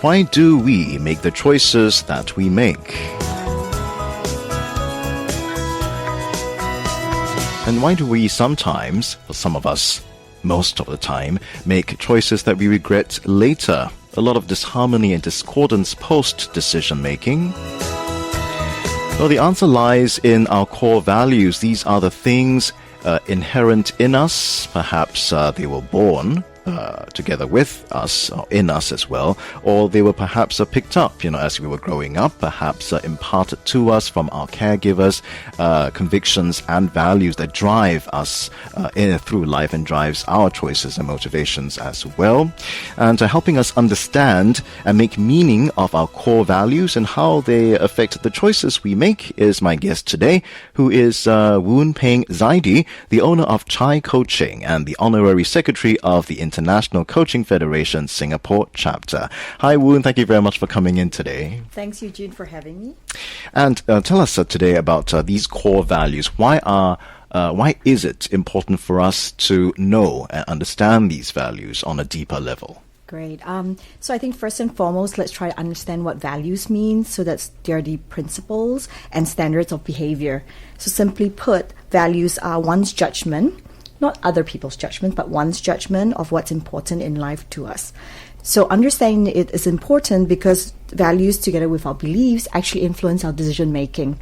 why do we make the choices that we make? And why do we sometimes, for some of us, most of the time, make choices that we regret later? A lot of disharmony and discordance post-decision making. Well, the answer lies in our core values. These are the things inherent in us. Perhaps they were born together with us, or in us as well, or they were perhaps picked up, as we were growing up, perhaps imparted to us from our caregivers, convictions and values that drive us through life and drives our choices and motivations as well. And helping us understand and make meaning of our core values and how they affect the choices we make is my guest today, who is Woon Peng Zaidi, the owner of Chai Coaching and the Honorary Secretary of the International Coaching Federation Singapore chapter. Hi Woon, thank you very much for coming in today. Thanks Eugene for having me. And tell us today about these core values. Why is it important for us to know and understand these values on a deeper level? Great. So I think first and foremost, let's try to understand what values mean. So they're the principles and standards of behavior. So simply put, values are one's judgment, not other people's judgment, but one's judgment of what's important in life to us. So understanding it is important because values together with our beliefs actually influence our decision making.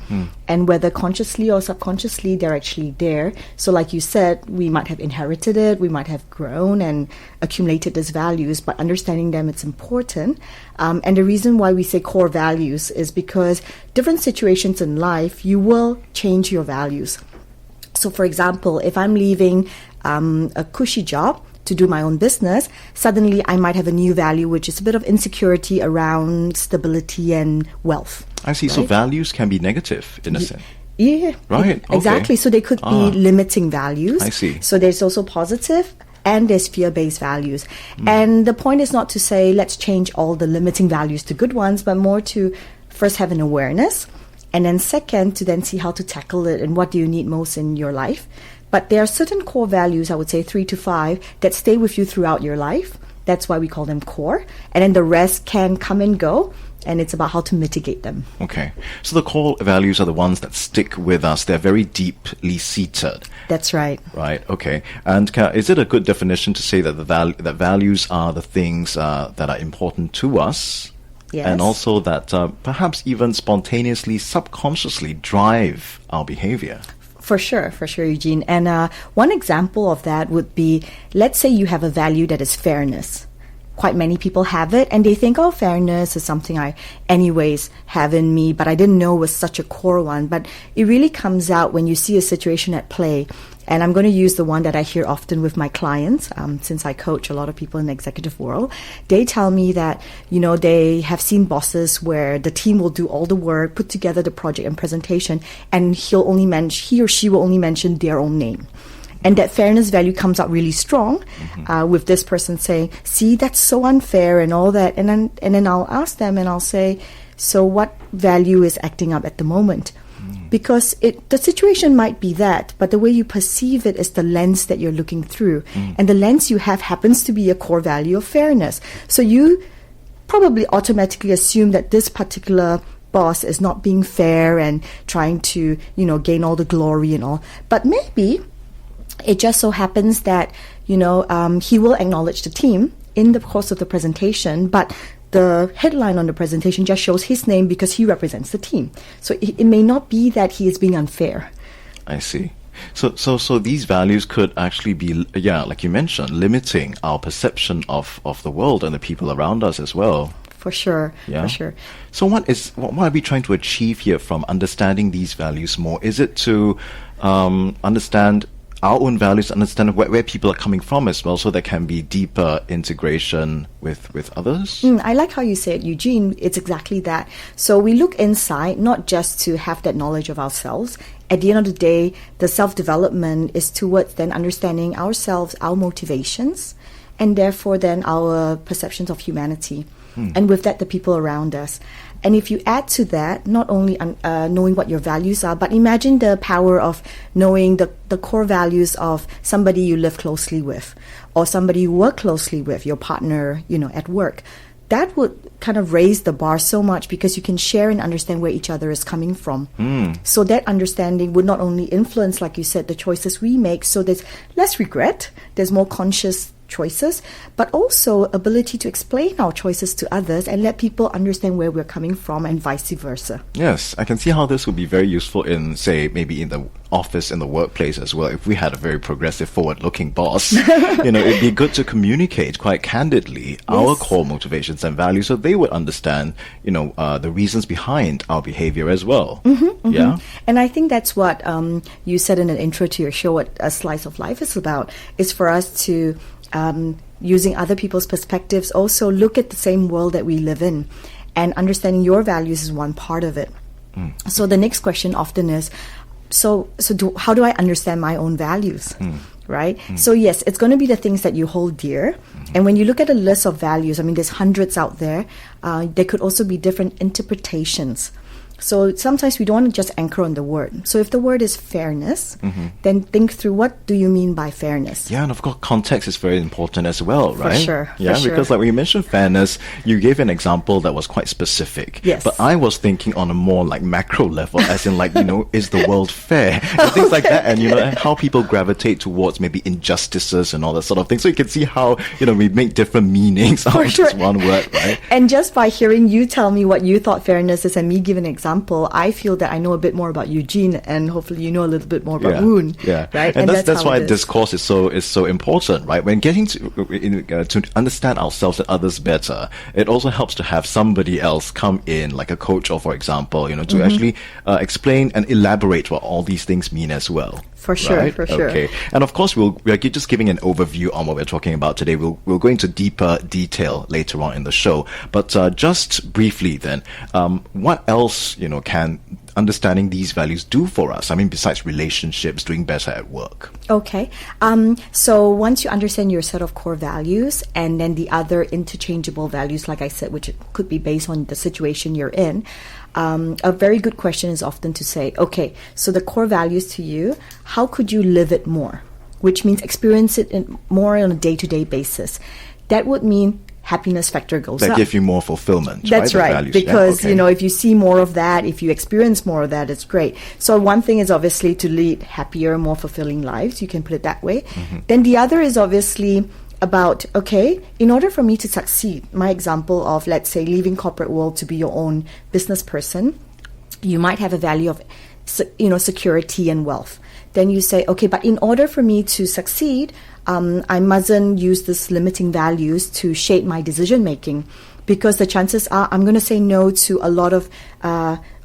And whether consciously or subconsciously, they're actually there. So like you said, we might have inherited it, we might have grown and accumulated these values, but understanding them, it's important. And the reason why we say core values is because different situations in life, you will change your values. So for example, if I'm leaving a cushy job to do my own business, suddenly I might have a new value, which is a bit of insecurity around stability and wealth. I see. Right? So values can be negative in a sense. Yeah. Right. Exactly. Okay. So they could be limiting values. I see. So there's also positive and there's fear-based values. And the point is not to say let's change all the limiting values to good ones, but more to first have an awareness. And then second, to then see how to tackle it and what do you need most in your life. But there are certain core values, I would say 3 to 5, that stay with you throughout your life. That's why we call them core. And then the rest can come and go, and it's about how to mitigate them. Okay. So the core values are the ones that stick with us. They're very deeply seated. That's right. Right. Okay. And is it a good definition to say that that values are the things that are important to us? Yes. And also that perhaps even spontaneously, subconsciously drive our behavior? For sure, Eugene. And one example of that would be, let's say you have a value that is fairness. Quite many people have it, and they think, oh, fairness is something I anyways have in me, but I didn't know was such a core one. But it really comes out when you see a situation at play. And I'm going to use the one that I hear often with my clients, since I coach a lot of people in the executive world. They tell me that, they have seen bosses where the team will do all the work, put together the project and presentation, and he or she will only mention their own name. And that fairness value comes out really strong with this person saying, see, that's so unfair and all that. And then I'll ask them and I'll say, so what value is acting up at the moment? Because the situation might be that, but the way you perceive it is the lens that you're looking through. And the lens you have happens to be a core value of fairness. So you probably automatically assume that this particular boss is not being fair and trying to, gain all the glory and all. But maybe it just so happens that, he will acknowledge the team in the course of the presentation, but the headline on the presentation just shows his name because he represents the team. So it may not be that he is being unfair. I see. So these values could actually be, like you mentioned, limiting our perception of the world and the people around us as well. For sure. Yeah. For sure. So what are we trying to achieve here from understanding these values more? Is it to understand our own values, understand where people are coming from as well, so there can be deeper integration with others? I like how you say it, Eugene. It's exactly that. So we look inside, not just to have that knowledge of ourselves. At the end of the day, the self-development is towards then understanding ourselves, our motivations, and therefore then our perceptions of humanity. And with that, the people around us. And if you add to that, not only knowing what your values are, but imagine the power of knowing the core values of somebody you live closely with, or somebody you work closely with, your partner, at work. that would kind of raise the bar so much because you can share and understand where each other is coming from. So that understanding would not only influence, like you said, the choices we make, so there's less regret, there's more conscious choices, but also ability to explain our choices to others and let people understand where we're coming from and vice versa. Yes, I can see how this would be very useful in, say, maybe in the office, in the workplace as well. If we had a very progressive, forward-looking boss, it'd be good to communicate quite candidly our core motivations and values so they would understand, the reasons behind our behavior as well. Yeah? And I think that's what you said in an intro to your show, what A Slice of Life is about, is for us to using other people's perspectives, also look at the same world that we live in, and understanding your values is one part of it. So the next question often is, how do I understand my own values? Right? So yes, it's going to be the things that you hold dear. And when you look at a list of values, I mean, there's hundreds out there. There could also be different interpretations. So sometimes we don't want to just anchor on the word. So if the word is fairness, then think through, what do you mean by fairness? Yeah, and of course, context is very important as well, right? For sure. Yeah, because like when you mentioned fairness, you gave an example that was quite specific. Yes. But I was thinking on a more like macro level, as in like, is the world fair? And things like that. And, and how people gravitate towards maybe injustices and all that sort of thing. So you can see how, we make different meanings out of this one word, right? And just by hearing you tell me what you thought fairness is and me give an example, I feel that I know a bit more about Eugene, and hopefully you know a little bit more about Woon. Yeah, right. And that's why discourse is so important, right? When getting to understand ourselves and others better, it also helps to have somebody else come in, like a coach, or for example, to actually explain and elaborate what all these things mean as well. For sure, right? for sure. Okay, and of course we are just giving an overview on what we're talking about today. We'll go into deeper detail later on in the show, but just briefly then, what else can understanding these values do for us? I mean, besides relationships, doing better at work. Okay, so once you understand your set of core values and then the other interchangeable values, like I said, which could be based on the situation you're in, a very good question is often to say, okay, so the core values to you, how could you live it more? Which means experience it more on a day-to-day basis. That would mean happiness factor goes up. That gives you more fulfillment. That's right. Values. Because, yeah, okay. If you see more of that, if you experience more of that, it's great. So one thing is obviously to lead happier, more fulfilling lives. You can put it that way. Then the other is obviously about, okay, in order for me to succeed, my example of, let's say, leaving corporate world to be your own business person, you might have a value of, security and wealth. Then you say, okay, but in order for me to succeed, I mustn't use these limiting values to shape my decision making, because the chances are I'm going to say no to a lot of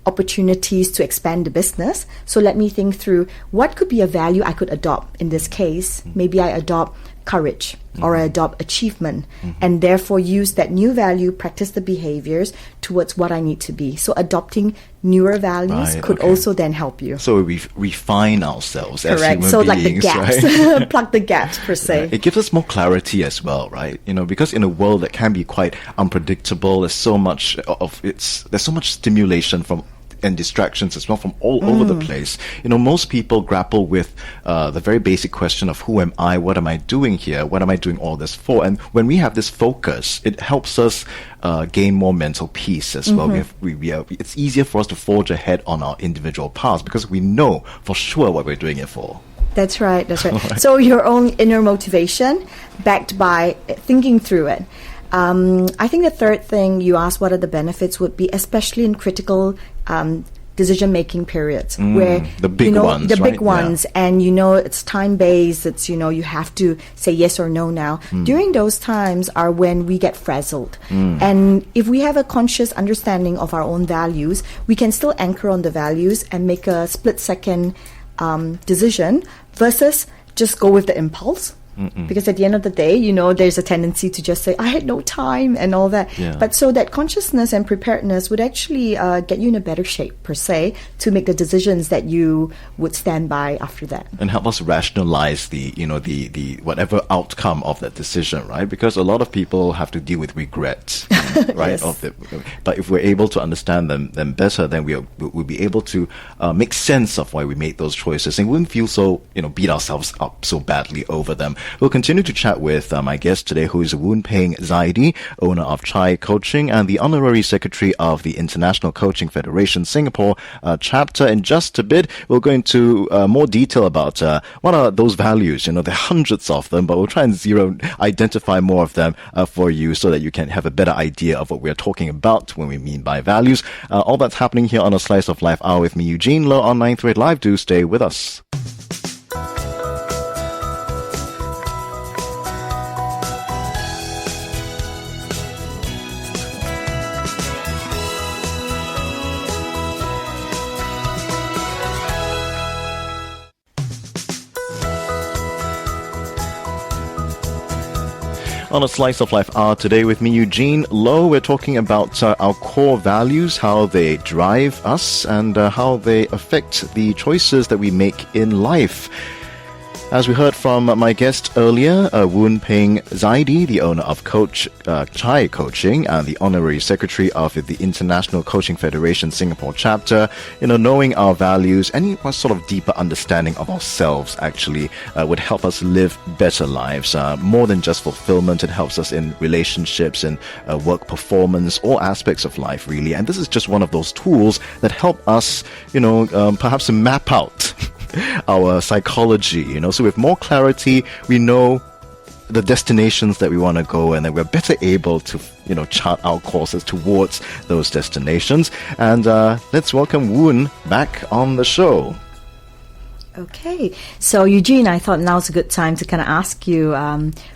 opportunities to expand the business. So let me think through what could be a value I could adopt. In this case, maybe I adopt courage or I adopt achievement, and therefore use that new value, practice the behaviors towards what I need to be. So adopting newer values could also then help you. So we refine ourselves as human beings. So like the gaps, right? Plug the gaps per se. Right. It gives us more clarity as well, right? Because in a world that can be quite unpredictable, there's so much stimulation and distractions as well from all over the place. Most people grapple with the very basic question of who am I, what am I doing here, what am I doing all this for? And when we have this focus, it helps us gain more mental peace as well. It's easier for us to forge ahead on our individual paths because we know for sure what we're doing it for. That's right. Right. So your own inner motivation backed by thinking through it. I think the third thing you asked, what are the benefits, would be especially in critical decision-making periods where the big ones, big ones, and it's time-based. It's you have to say yes or no now. During those times are when we get frazzled, and if we have a conscious understanding of our own values, we can still anchor on the values and make a split-second decision versus just go with the impulse. Because at the end of the day, there's a tendency to just say, I had no time and all that. Yeah. But so that consciousness and preparedness would actually get you in a better shape, per se, to make the decisions that you would stand by after that. And help us rationalize the whatever outcome of that decision, right? Because a lot of people have to deal with regret, right? Yes. But if we're able to understand them better, then we'll be able to make sense of why we made those choices and we wouldn't feel so, beat ourselves up so badly over them. We'll continue to chat with my guest today, who is Woon Peng Zaidi, owner of Chai Coaching and the Honorary Secretary of the International Coaching Federation Singapore chapter. In just a bit, we'll go into more detail about what are those values. There are hundreds of them, but we'll try and identify more of them for you so that you can have a better idea of what we're talking about when we mean by values. All that's happening here on A Slice of Life Hour with me, Eugene Low, on 938 Live. Do stay with us. On A Slice of Life Hour today with me, Eugene Low, we're talking about our core values, how they drive us, and how they affect the choices that we make in life. As we heard from my guest earlier, Woon Peng Zaidi, the owner of Chai Coaching and the Honorary Secretary of the International Coaching Federation Singapore chapter, knowing our values and a sort of deeper understanding of ourselves actually would help us live better lives. More than just fulfillment, it helps us in relationships and work performance, all aspects of life really. And this is just one of those tools that help us, perhaps to map out our psychology, so with more clarity, we know the destinations that we want to go, and then we're better able to, chart our courses towards those destinations. And let's welcome Woon back on the show. Okay, so Eugene, I thought now's a good time to kind of ask you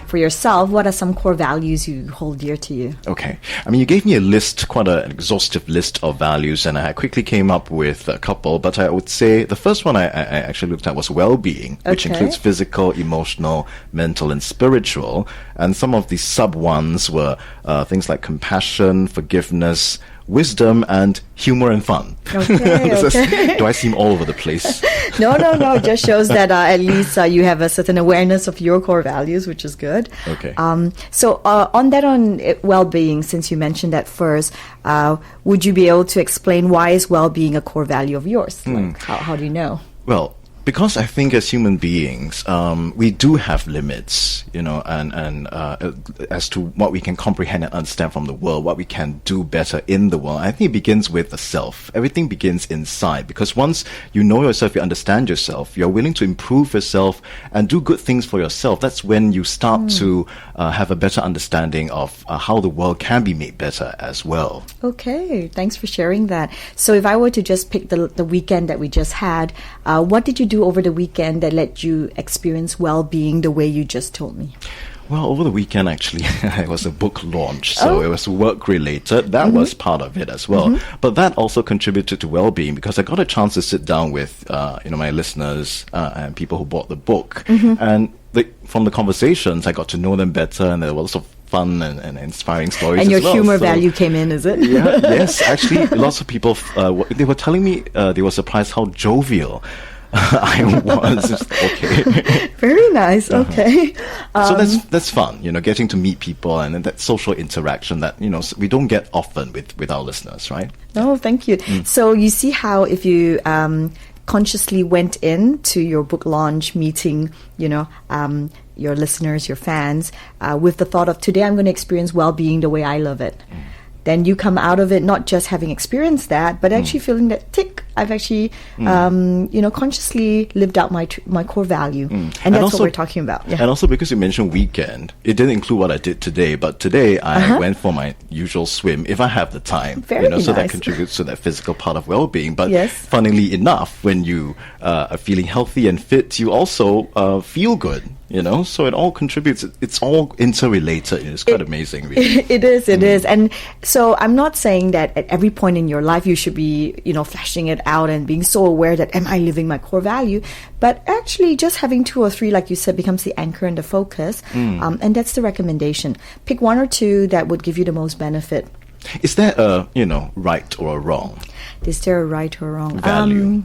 for yourself, what are some core values you hold dear to you? Okay, you gave me a list, quite an exhaustive list of values, and I quickly came up with a couple, but I would say the first one I actually looked at was well-being, which includes physical, emotional, mental, and spiritual. And some of the sub-ones were things like compassion, forgiveness, wisdom, and humor and fun. Okay. Do I seem all over the place? No. It just shows that at least you have a certain awareness of your core values, which is good. Okay. So on well-being, since you mentioned that first, would you be able to explain why is well-being a core value of yours? Like, how do you know? Well, because I think as human beings, we do have limits, and as to what we can comprehend and understand from the world, what we can do better in the world. I think it begins with the self. Everything begins inside, because once you know yourself, you understand yourself, you're willing to improve yourself and do good things for yourself. That's when you start to have a better understanding of how the world can be made better as well. Okay, thanks for sharing that. So if I were to just pick the weekend that we just had, what did you do over the weekend that let you experience well-being the way you just told me? Well, over the weekend, actually, it was a book launch, so it was work-related. That was part of it as well. But that also contributed to well-being, because I got a chance to sit down with, my listeners and people who bought the book. And from the conversations, I got to know them better, and there was lots of fun and inspiring stories. And your as well. humor value came in, is it? Yes, actually, lots of people, they were telling me they were surprised how jovial I was. Okay. Very nice. Okay. So that's fun, getting to meet people and that social interaction that, we don't get often with our listeners, right? No, thank you. So you see how if you consciously went into your book launch meeting, your listeners, your fans, with the thought of today I'm going to experience well-being the way I love it. Then you come out of it not just having experienced that, but actually feeling that I've actually, consciously lived out my core value, and that's also what we're talking about. Yeah. And also because you mentioned weekend, it didn't include what I did today, but today I went for my usual swim if I have the time. Very nice. So that contributes to that physical part of well-being. But yes. Funnily enough, when you are feeling healthy and fit, you also feel good. So it all contributes. It's all interrelated. It's quite amazing, really. It is. And so I'm not saying that at every point in your life you should be, flashing it out and being so aware that am I living my core value? But actually just having 2 or 3, like you said, becomes the anchor and the focus. And that's the recommendation. Pick 1 or 2 that would give you the most benefit. Is there a, right or a wrong? Is there a right or a wrong value?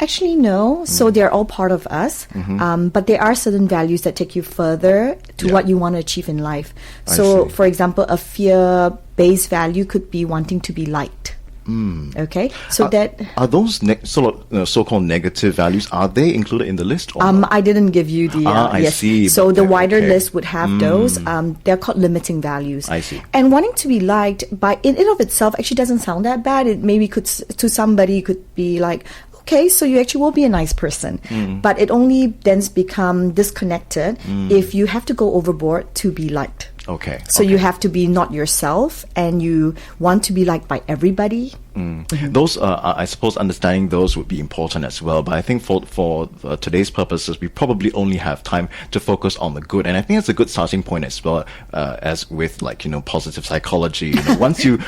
Actually, no. So they're all part of us. But there are certain values that take you further to what you want to achieve in life. So, for example, a fear-based value could be wanting to be liked. Okay, so are those so-called negative values, are they included in the list? Or not? I didn't give you the I yes. see. So the wider okay. list would have those. They're called limiting values. I see. And wanting to be liked by in and of itself actually doesn't sound that bad. It maybe could to somebody could be like, okay, so you actually will be a nice person. But it only then become disconnected if you have to go overboard to be liked. Okay. So you have to be not yourself, and you want to be liked by everybody. Those, I suppose, understanding those would be important as well. But I think for today's purposes, we probably only have time to focus on the good, and I think it's a good starting point as well. As with positive psychology, once you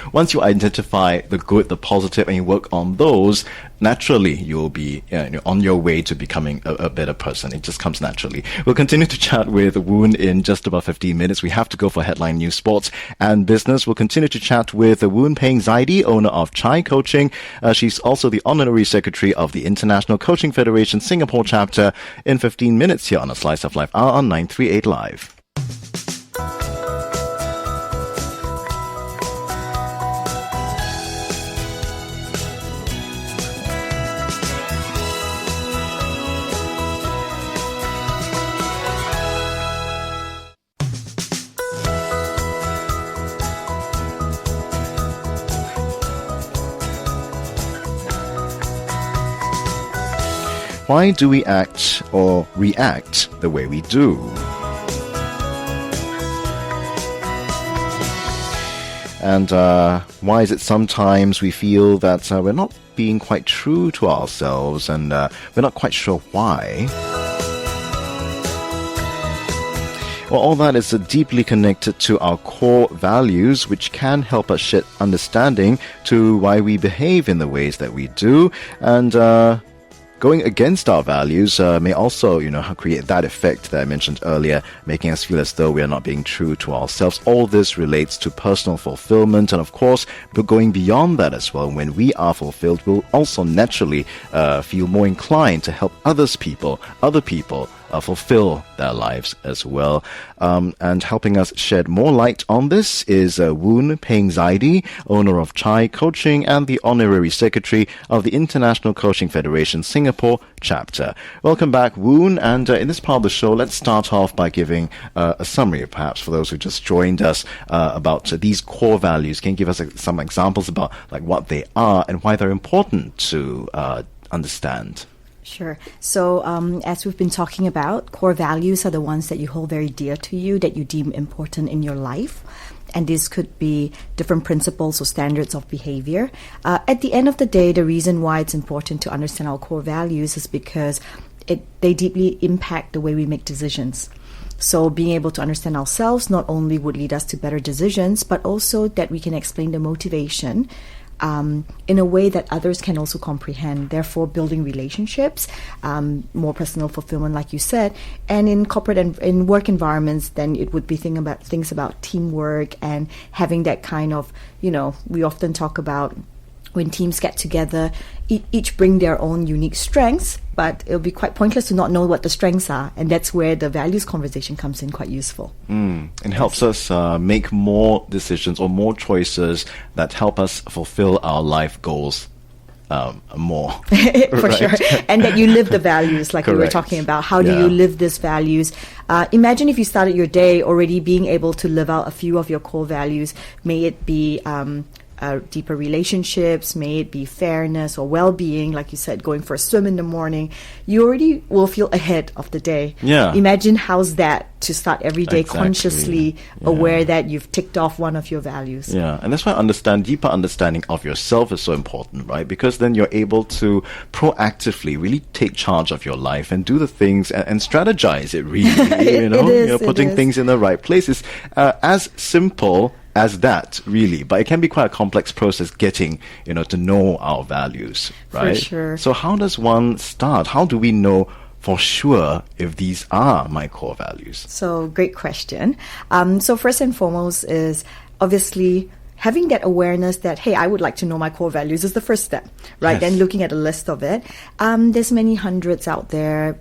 identify the good, the positive, and you work on those, naturally you'll be on your way to becoming a better person. It just comes naturally. We'll continue to chat with Woon in just about 15 minutes. We have to go for headline news, sports, and business. We'll continue to chat with Woon Peng Zaidi, owner of Chai Coaching. She's also the Honorary Secretary of the International Coaching Federation Singapore chapter in 15 minutes here on A Slice of Life Hour on 938 Live. Why do we act or react the way we do? And why is it sometimes we feel that we're not being quite true to ourselves, and we're not quite sure why? Well, all that is deeply connected to our core values, which can help us shed understanding to why we behave in the ways that we do. And going against our values may also, create that effect that I mentioned earlier, making us feel as though we are not being true to ourselves. All this relates to personal fulfillment, and of course, but going beyond that as well, when we are fulfilled, we'll also naturally feel more inclined to help other people fulfill their lives as well. And helping us shed more light on this is Woon Peng Zaidi, owner of Chai Coaching and the Honorary Secretary of the International Coaching Federation Singapore chapter. Welcome back, Woon. And in this part of the show, let's start off by giving a summary, perhaps, for those who just joined us, about these core values. Can you give us some examples about what they are and why they're important to understand? Sure. So as we've been talking about, core values are the ones that you hold very dear to you, that you deem important in your life. And this could be different principles or standards of behavior. At the end of the day, the reason why it's important to understand our core values is because they deeply impact the way we make decisions. So being able to understand ourselves not only would lead us to better decisions, but also that we can explain the motivation in a way that others can also comprehend, therefore building relationships, more personal fulfillment, like you said. And in corporate and in work environments, then it would be things about teamwork and having that kind of, we often talk about when teams get together, each bring their own unique strengths, but it'll be quite pointless to not know what the strengths are. And that's where the values conversation comes in quite useful. It helps us make more decisions or more choices that help us fulfill our life goals more. For sure. And that you live the values like we were talking about. How do you live these values? Imagine if you started your day already being able to live out a few of your core values. May it be deeper relationships, may it be fairness or well-being, like you said, going for a swim in the morning, you already will feel ahead of the day. Yeah. Imagine how's that to start every day consciously aware that you've ticked off one of your values. Yeah, and that's why deeper understanding of yourself is so important, right? Because then you're able to proactively really take charge of your life and do the things and strategize it really, putting things in the right places. As simple as that, really, but it can be quite a complex process getting, to know our values, right? For sure. So how does one start? How do we know for sure if these are my core values? So, great question. So first and foremost is obviously having that awareness that, hey, I would like to know my core values is the first step, right? Yes. Then looking at a list of it. There's many hundreds out there.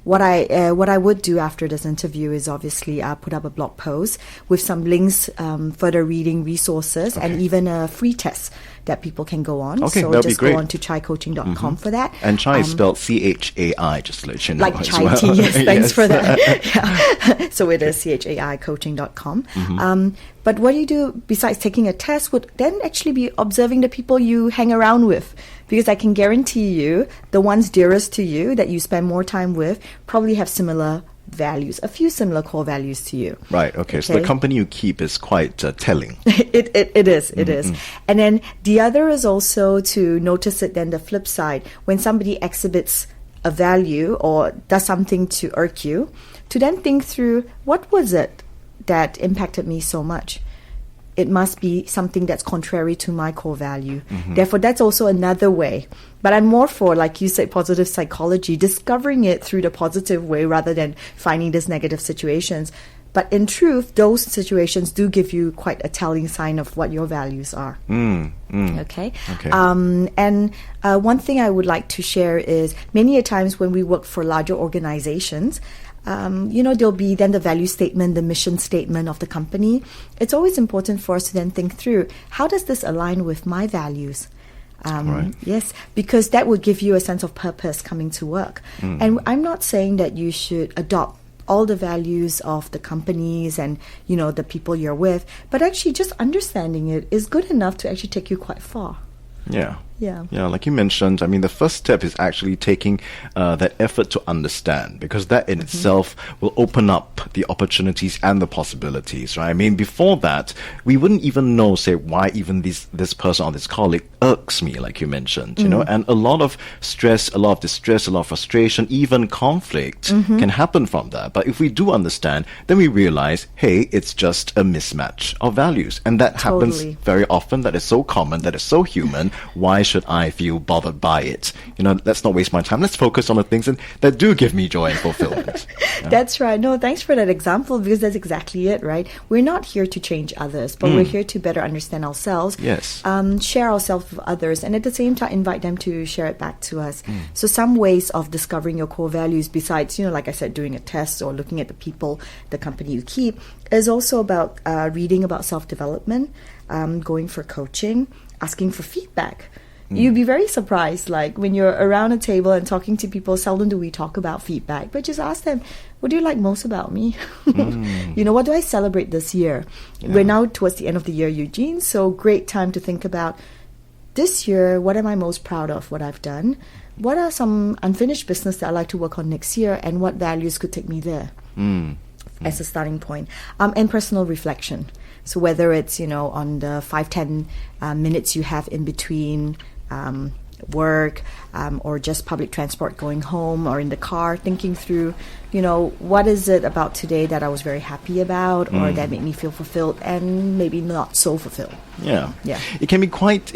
What I would do after this interview is obviously put up a blog post with some links, further reading resources, and even a free test that people can go on. Okay, so that'd be just great. go on to chaicoaching.com for that. And chai is spelled CHAI, just to let you know. Like as chai well. tea, yes, thanks Yes. for that. Yeah. So it is chaicoaching.com. But what you do besides taking a test would then actually be observing the people you hang around with. Because I can guarantee you, the ones dearest to you that you spend more time with probably have similar values, a few similar core values to you. Right, okay. So the company you keep is quite telling. It is. And then the other is also to notice it then the flip side. When somebody exhibits a value or does something to irk you, to then think through, what was it that impacted me so much? It must be something that's contrary to my core value. Therefore, that's also another way. But I'm more for, like you said, positive psychology, discovering it through the positive way rather than finding these negative situations. But in truth, those situations do give you quite a telling sign of what your values are. Okay. And one thing I would like to share is many a times when we work for larger organizations, there'll be then the value statement, the mission statement of the company. It's always important for us to then think through, how does this align with my values? Right. Yes, because that would give you a sense of purpose coming to work. And I'm not saying that you should adopt all the values of the companies and, the people you're with, but actually just understanding it is good enough to actually take you quite far. Yeah. Yeah. Like you mentioned, I mean, the first step is actually taking that effort to understand, because that in itself will open up the opportunities and the possibilities, right? I mean, before that, we wouldn't even know, say, why even this person or this colleague irks me, like you mentioned, and a lot of stress, a lot of distress, a lot of frustration, even conflict can happen from that. But if we do understand, then we realize, hey, it's just a mismatch of values. And that happens very often. That is so common, that is so human. Why should I feel bothered by it? Let's not waste my time. Let's focus on the things that do give me joy and fulfillment. That's right. No, thanks for that example, because that's exactly it, right? We're not here to change others, but we're here to better understand ourselves, yes, share ourselves with others, and at the same time invite them to share it back to us. So some ways of discovering your core values, besides, like I said, doing a test or looking at the people, the company you keep, is also about reading about self-development, going for coaching, asking for feedback. You'd be very surprised, like when you're around a table and talking to people, seldom do we talk about feedback, but just ask them, what do you like most about me? What do I celebrate this year? Yeah. We're now towards the end of the year, Eugene, so great time to think about this year, what am I most proud of, what I've done? What are some unfinished business that I'd like to work on next year, and what values could take me there as a starting point? And personal reflection. So whether it's, on the 5-10 minutes you have in between work or just public transport going home or in the car, thinking through, what is it about today that I was very happy about or that made me feel fulfilled and maybe not so fulfilled. Yeah. It can be quite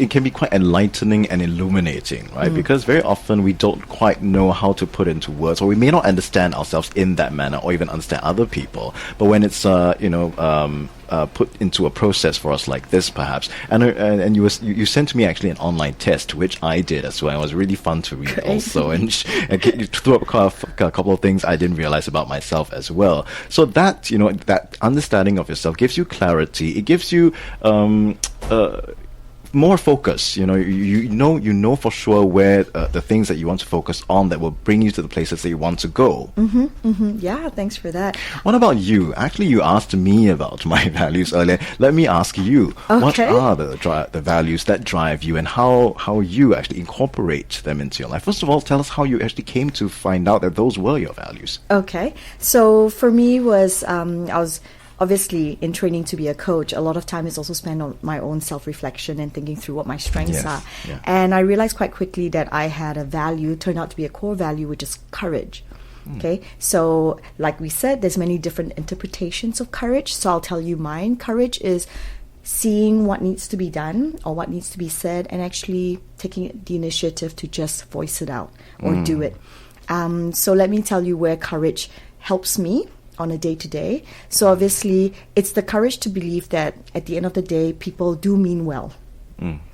enlightening and illuminating, right? Because very often we don't quite know how to put into words, or we may not understand ourselves in that manner or even understand other people. But when it's put into a process for us like this, perhaps, and you sent me actually an online test, which I did as well. It was really fun to read. Great. Also, and you threw up a couple of things I didn't realize about myself as well. So that that understanding of yourself gives you clarity. It gives you more focus. You know for sure where the things that you want to focus on that will bring you to the places that you want to go. Yeah, thanks for that. What about you? Actually, you asked me about my values earlier. Let me ask you. Okay. What are the values that drive you, and how you actually incorporate them into your life? First of all, tell us how you actually came to find out that those were your values. Okay. So for me was I was obviously in training to be a coach. A lot of time is also spent on my own self-reflection and thinking through what my strengths are. Yeah. And I realized quite quickly that I had a value, turned out to be a core value, which is courage. Okay, so like we said, there's many different interpretations of courage. So I'll tell you mine. Courage is seeing what needs to be done or what needs to be said and actually taking the initiative to just voice it out or do it. So let me tell you where courage helps me on a day-to-day. So obviously, it's the courage to believe that at the end of the day, people do mean well.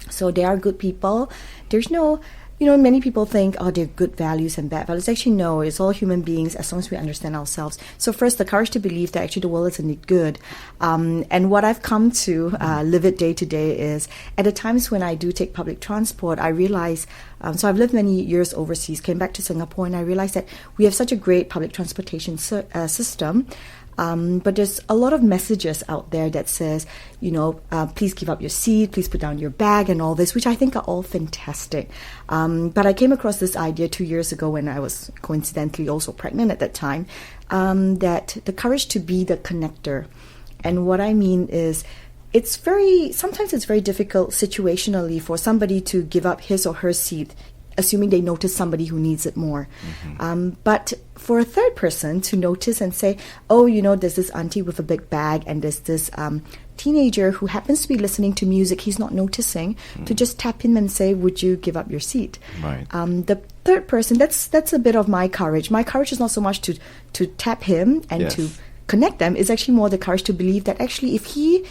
So they are good people. There's no, many people think, oh, they're good values and bad values. Actually, no, it's all human beings as long as we understand ourselves. So first, the courage to believe that actually the world is indeed good. And what I've come to live it day to day is, at the times when I do take public transport, I realize, so I've lived many years overseas, came back to Singapore, and I realized that we have such a great public transportation system. But there's a lot of messages out there that says, please give up your seat, please put down your bag and all this, which I think are all fantastic. But I came across this idea 2 years ago when I was coincidentally also pregnant at that time, that the courage to be the connector. And what I mean is, sometimes it's very difficult situationally for somebody to give up his or her seat, assuming they notice somebody who needs it more. But for a third person to notice and say, oh, there's this auntie with a big bag and there's this teenager who happens to be listening to music he's not noticing, to just tap him and say, would you give up your seat? Right. The third person, that's a bit of my courage. My courage is not so much to tap him and to connect them. It's actually more the courage to believe that actually if he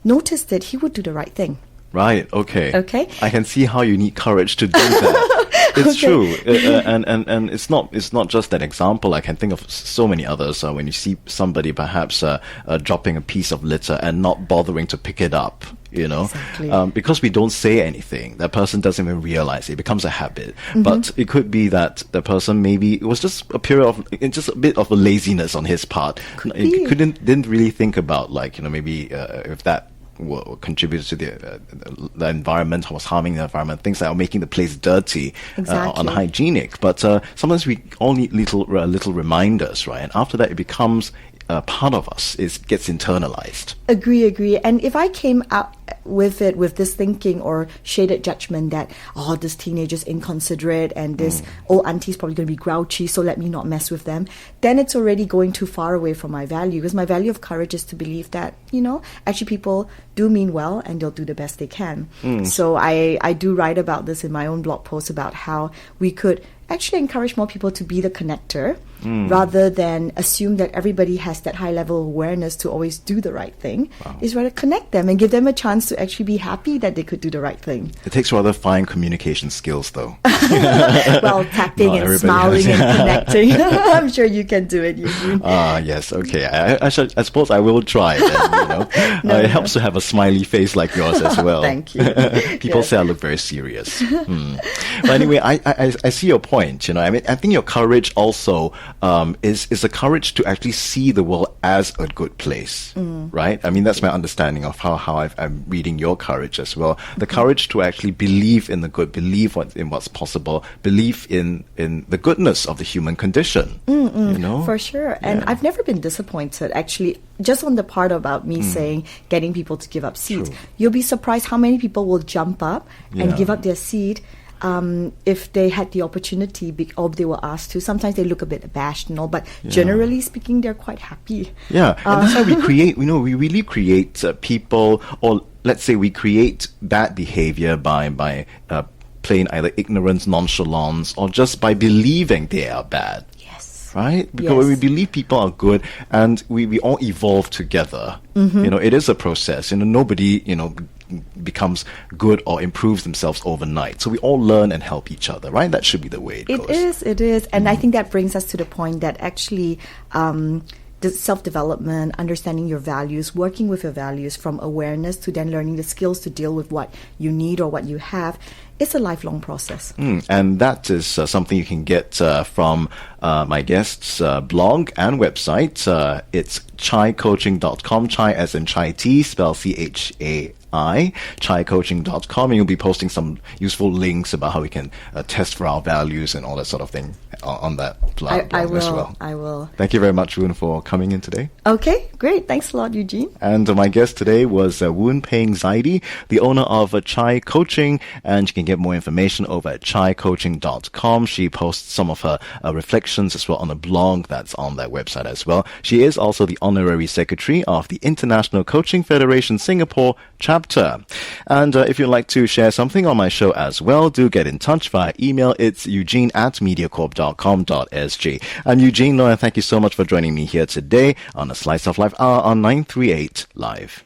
noticed it, he would do the right thing. Right. Okay. Okay. I can see how you need courage to do that. It's true, and it's not just that example. I can think of so many others. When you see somebody perhaps dropping a piece of litter and not bothering to pick it up, Exactly. because we don't say anything, that person doesn't even realize it. It becomes a habit. But it could be that the person, maybe it was just a period of just a bit of a laziness on his part. Didn't really think about maybe if that contributed to the environment, was harming the environment, things that are making the place dirty, unhygienic. But sometimes we all need little reminders, right? And after that, it becomes part of us. It gets internalized. Agree. And if I came out with this thinking or shaded judgment that, this teenager's inconsiderate and this old auntie's probably going to be grouchy, so let me not mess with them, then it's already going too far away from my value. Because my value of courage is to believe that, actually people do mean well and they'll do the best they can. So I do write about this in my own blog post about how we could actually encourage more people to be the connector rather than assume that everybody has that high level of awareness to always do the right thing. Is rather connect them and give them a chance to actually be happy that they could do the right thing. It takes rather fine communication skills, though. Well, tapping and smiling and connecting. I'm sure you can do it, Eugene. Yes, okay. I suppose I will try then, it helps to have a smiley face like yours as well. Thank you. People say I look very serious. But anyway, I see your point. I think your courage also is a courage to actually see the world as a good place, right? I mean, that's my understanding of how I'm reading your courage as well. The courage to actually believe in the good, believe in what's possible, believe in the goodness of the human condition. For sure. And I've never been disappointed, actually, just on the part about me saying getting people to give up seats. True. You'll be surprised how many people will jump up and give up their seat if they had the opportunity or they were asked to. Sometimes they look a bit abashed and all, but generally speaking, they're quite happy. Yeah, and that's how we create, we really create people, or let's say we create bad behavior by plain either ignorance, nonchalance, or just by believing they are bad. Right? Because when we believe people are good and we all evolve together, it is a process. Nobody, becomes good or improves themselves overnight. So we all learn and help each other, right? That should be the way it goes. It is. And I think that brings us to the point that actually the self-development, understanding your values, working with your values from awareness to then learning the skills to deal with what you need or what you have, it's a lifelong process. And that is something you can get from my guest's blog and website. It's chaicoaching.com, chai as in chai tea, spelled CHAI, chaicoaching.com, and you'll be posting some useful links about how we can test for our values and all that sort of thing on that blog as well. I will. Thank you very much, Woon, for coming in today. Okay, great. Thanks a lot, Eugene. And my guest today was Woon Peng Zaidi, the owner of Chai Coaching, and you can get more information over at chaicoaching.com. She posts some of her reflections as well on a blog that's on that website as well. She is also the Honorary Secretary of the International Coaching Federation Singapore chapter. And if you'd like to share something on my show as well, do get in touch via email. It's eugene@mediacorp.com.sg. I'm Eugene Loh, and thank you so much for joining me here today on A Slice of Life Hour on 938 Live.